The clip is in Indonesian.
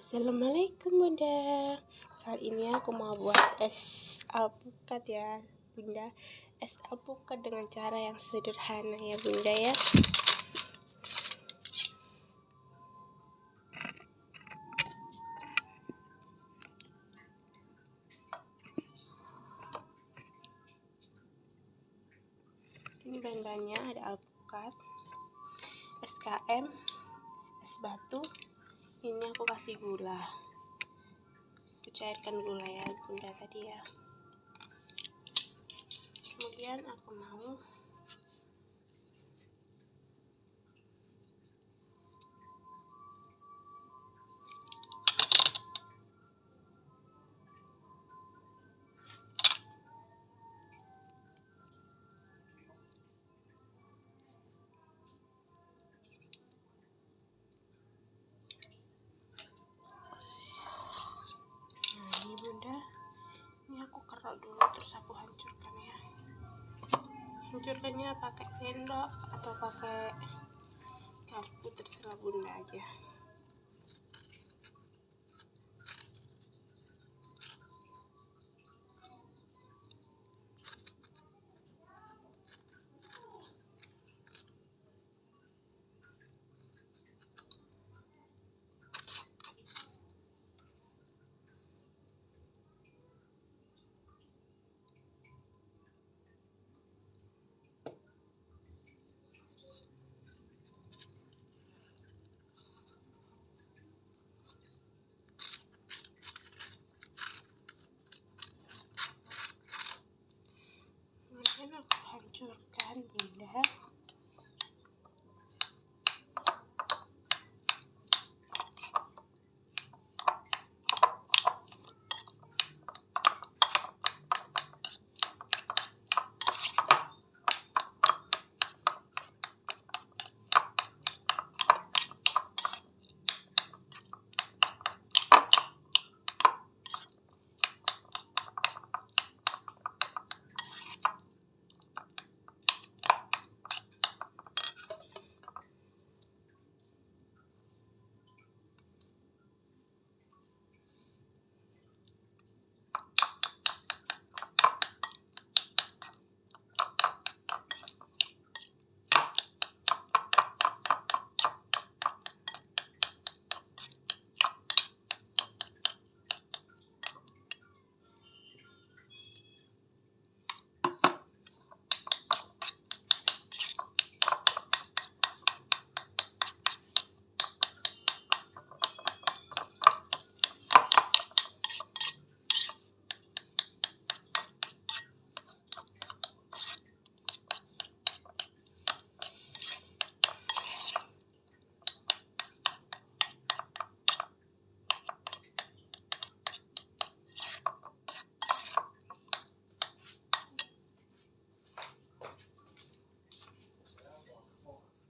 Assalamualaikum Bunda. Kali ini aku mau buat es alpukat ya Bunda. Es alpukat dengan cara yang sederhana ya Bunda ya. Ini bahan-bahannya ada alpukat, SKM, es batu. Ini aku kasih gula. Aku cairkan gula ya Bunda tadi ya. Kemudian aku mau Bunda, ini aku kerok dulu terus aku hancurkan ya. Hancurkannya pakai sendok atau pakai garpu, terserah Bunda aja.